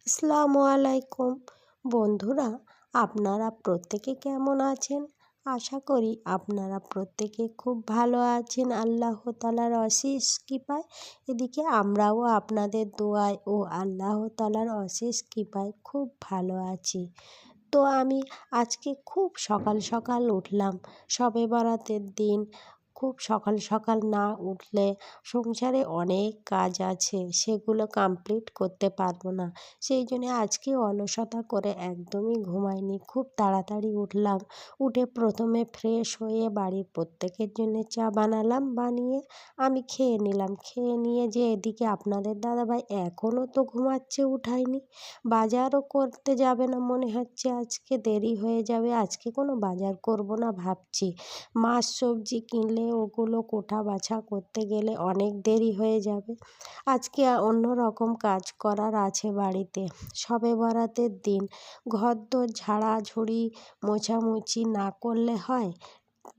আসসালামু আলাইকুম বন্ধুরা, আপনারা প্রত্যেকে কেমন আছেন? আশা করি আপনারা প্রত্যেকে খুব ভালো আছেন আল্লাহ তাআলার অশেষ কৃপায়। এদিকে আমরাও আপনাদের দোয়ায় ও আল্লাহ তাআলার অশেষ কৃপায় খুব ভালো আছি। তো আমি আজকে খুব সকাল সকাল উঠলাম। শবে বরাতের দিন খুব সকাল সকাল না উঠলে সংসারে অনেক কাজ আছে, সেগুলো কমপ্লিট করতে পারবো না। সেই জন্য আজকে অলসতা করে একদমই ঘুমাইনি, খুব তাড়াতাড়ি উঠলাম। উঠে প্রথমে ফ্রেশ হয়ে বাড়ির প্রত্যেকের জন্য চা বানালাম, বানিয়ে আমি খেয়ে নিলাম। খেয়ে নিয়ে যে এদিকে আপনাদের দাদাভাই এখনও তো ঘুমাচ্ছে, উঠায়নি। বাজারও করতে যাবে না মনে হচ্ছে, আজকে দেরি হয়ে যাবে। আজকে কোনো বাজার করব না ভাবছি। মাছ সবজি কিনলে ওগুলো কোটা বাছা করতে গেলে অনেক দেরি হয়ে যাবে। আজকে অন্য রকম কাজ করার আছে বাড়িতে। শবে বরাতের দিন ঘরদোর ঝাড়াঝুড়ি মোছামুছি না করলে হয়?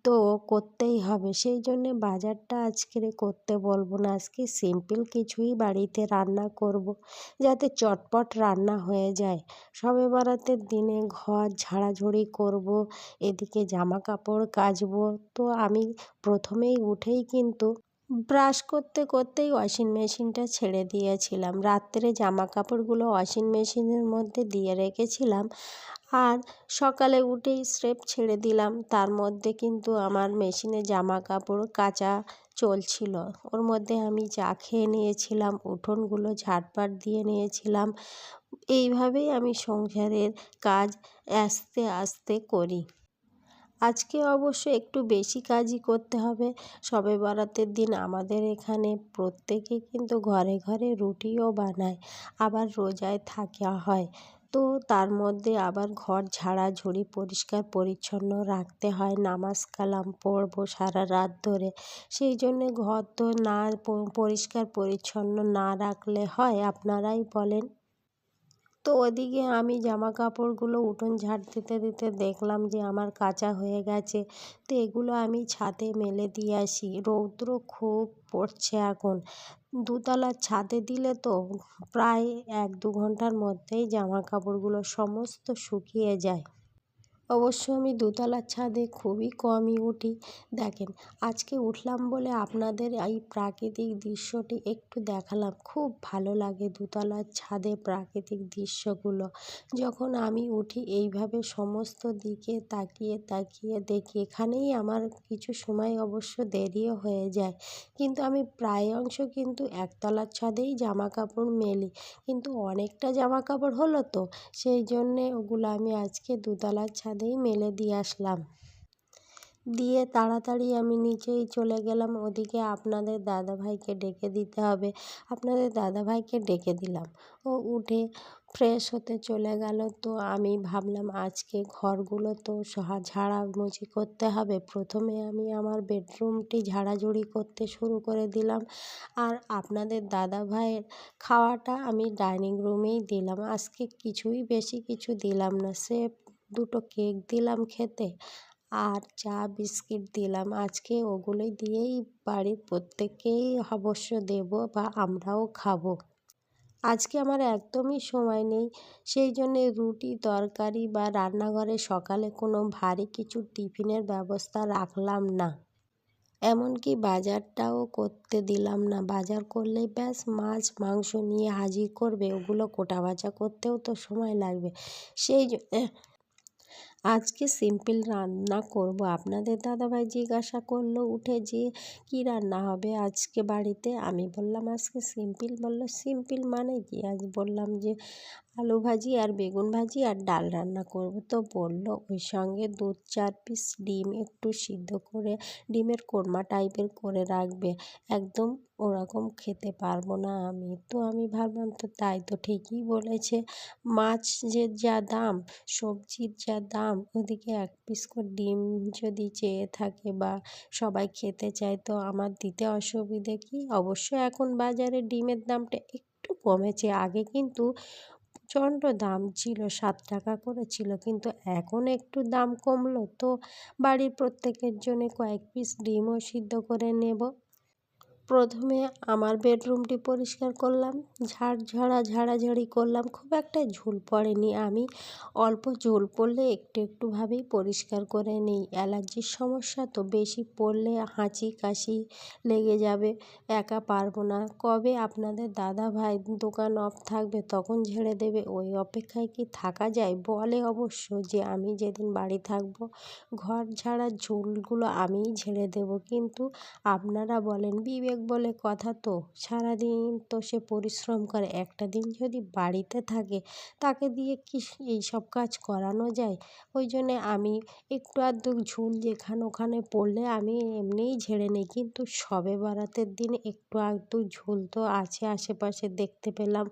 তো করতেই হবে। সেই জন্যে বাজারটা আজকে করতে বলবো না, আজকে সিম্পল কিছুই বাড়িতে রান্না করব, যাতে চটপট রান্না হয়ে যায়। শবে বরাতের দিনে ঘর ঝাড়াঝুড়ি করব, এদিকে জামা কাপড় কাচবো। তো আমি প্রথমেই উঠেই কিন্তু ব্রাশ করতে করতেই ওয়াশিং মেশিনটা ছেড়ে দিয়েছিলাম। রাত্রে জামা কাপড়গুলো ওয়াশিং মেশিনের মধ্যে দিয়ে রেখেছিলাম, আর সকালে উঠেই স্রেফ ছেড়ে দিলাম। তার মধ্যে কিন্তু আমার মেশিনে জামা কাপড় কাচা চলছিল। ওর মধ্যে আমি চা খেয়ে নিয়েছিলাম, উঠোনগুলো ঝাড়পাট দিয়ে নিয়েছিলাম। এইভাবেই আমি সংসারের কাজ আস্তে আস্তে করি। আজকে অবশ্য একটু বেশি কাজই করতে হবে। শবে বরাতের দিন আমাদের এখানে প্রত্যেকে কিন্তু ঘরে ঘরে রুটিও বানায়, আবার রোজায় থাকা হয়। তো তার মধ্যে আবার ঘর ঝাড়াঝুড়ি পরিষ্কার পরিচ্ছন্ন রাখতে হয়। নামাজ কালাম পড়বো সারা রাত ধরে, সেই জন্যে ঘর তো না পরিষ্কার পরিচ্ছন্ন না রাখলে হয়? আপনারাই বলেন। তো ওদিকে আমি জামা কাপড়গুলো উঠোন ঝাড় দিতে দিতে দেখলাম যে আমার কাচা হয়ে গেছে। তো এগুলো আমি ছাদে মেলে দিয়ে আসি। রৌদ্র খুব পড়ছে এখন। দোতলার ছাদে দিলে তো প্রায় 1-2 ঘন্টার মধ্যেই জামা কাপড়গুলো সমস্ত শুকিয়ে যায়। অবশ্য আমি দোতলার ছাদে খুবই কমই উঠি। দেখেন, আজকে উঠলাম বলে আপনাদের এই প্রাকৃতিক দৃশ্যটি একটু দেখালাম। খুব ভালো লাগে দোতলার ছাদে প্রাকৃতিক দৃশ্যগুলো। যখন আমি উঠি এইভাবে সমস্ত দিকে তাকিয়ে তাকিয়ে দেখি। এখানেই আমার কিছু সময় অবশ্য দেরিও হয়ে যায়, কিন্তু আমি প্রায় অংশ কিন্তু একতলার ছাদেই জামা কাপড় মেলি। কিন্তু অনেকটা জামা কাপড় হলো তো, সেই জন্যে ওগুলো আমি আজকে দোতলার ছাদেই মেলে দিয়ে আসলাম। দিয়ে তাড়াতাড়ি আমি নিচেই চলে গেলাম। ওদিকে আপনাদের দাদাভাইকে ডেকে দিতে হবে। আপনাদের দাদাভাইকে ডেকে দিলাম, ও উঠে ফ্রেশ হতে চলে গেল। তো আমি ভাবলাম আজকে ঘরগুলো তো ঝাড়ামুছি করতে হবে। প্রথমে আমি আমার বেডরুমটি ঝাড়াঝুড়ি করতে শুরু করে দিলাম, আর আপনাদের দাদাভাইয়ের খাওয়াটা আমি ডাইনিং রুমেই দিলাম। আজকে কিছুই বেশি কিছু দিলাম না, স্রেফ 2টো কেক দিলাম খেতে, আর চা বিস্কিট দিলাম। আজকে ওগুলোই দিয়েই বাড়ির প্রত্যেককেই অবশ্য দেব, বা আমরাও খাবো। আজকে আমার একদমই সময় নেই, সেই জন্যে রুটি তরকারি বা রান্নাঘরে সকালে কোনো ভারী কিছু টিফিনের ব্যবস্থা রাখলাম না। এমনকি বাজারটাও করতে দিলাম না। বাজার করলেই ব্যাস মাছ মাংস নিয়ে হাজির করবে, ওগুলো কোটা বাছা করতেও তো সময় লাগবে। সেই জন্যে আজকে সিম্পল রান্না করব। আপনাদের দাদাভাই জিজ্ঞাসা করলো উঠে যে কি রান্না হবে আজকে বাড়িতে। আমি বললাম আজকে সিম্পল। বলল সিম্পল মানে কি? আজ বললাম যে আলু ভাজি আর বেগুন ভাজি আর ডাল রান্না করব। তো বলল ওই সঙ্গে 2-4 পিস ডিম একটু সিদ্ধ করে ডিমের কোরমা টাইপের করে রাখবে। একদম ওরকম খেতে পারবো না আমি। তো আমি ভাবলাম তো তাই তো, ঠিকই বলেছে। মাছের যা দাম, সবজির যা দাম, ওদিকে 1 পিস করে ডিম যদি চেয়ে থাকে বা সবাই খেতে চায়, তো আমার দিতে অসুবিধে কি? অবশ্য এখন বাজারে ডিমের দামটা একটু কমেছে। আগে কিন্তু প্রচণ্ড দাম ছিল, 7 টাকা করে ছিল, কিন্তু এখন একটু দাম কমলো। তো বাড়ির প্রত্যেকের জন্য কয়েক পিস ডিমও সিদ্ধ করে নেব। প্রথমে আমার বেডরুমটি পরিষ্কার করলাম, ঝাড়াঝাড়ি করলাম। খুব একটা ঝুল পড়েনি, আমি অল্প ঝুল পড়লে একটু একটুভাবেই পরিষ্কার করে নিই। অ্যালার্জির সমস্যা তো, বেশি পড়লে হাঁচি কাশি লেগে যাবে, একা পারবো না। কবে আপনাদের দাদা ভাই দোকান অফ থাকবে তখন ঝেড়ে দেবে, ওই অপেক্ষায় কি থাকা যায়? বলে অবশ্য যে আমি যেদিন বাড়ি থাকবো ঘর ঝাড়ার ঝুলগুলো আমিই ঝেড়ে দেবো, কিন্তু আপনারা বলেন বিবেক বলে কথা তো, সারাদিন তো সে পরিশ্রম করে, একটা দিন যদি বাড়িতে থাকে তাকে দিয়ে কি এইসব কাজ করানো যায়? ওই জন্যে আমি একটু আধটু ঝুল যেখানে ওখানে পড়লে আমি এমনিই ঝেড়ে নিই, কিন্তু শবে বরাতের দিন একটু আধটু ঝুল তো আছে আশেপাশে দেখতে পেলাম,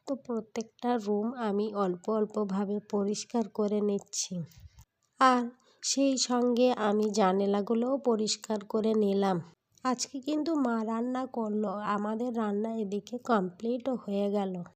তো প্রত্যেকটা রুম আমি অল্প অল্পভাবে পরিষ্কার করে নিচ্ছি। আর সেই সঙ্গে আমি জানালাগুলোও পরিষ্কার করে নিলাম। আজকে কিন্তু মা রান্না করলো, আমাদের রান্না এদিকে কমপ্লিটও হয়ে গেল।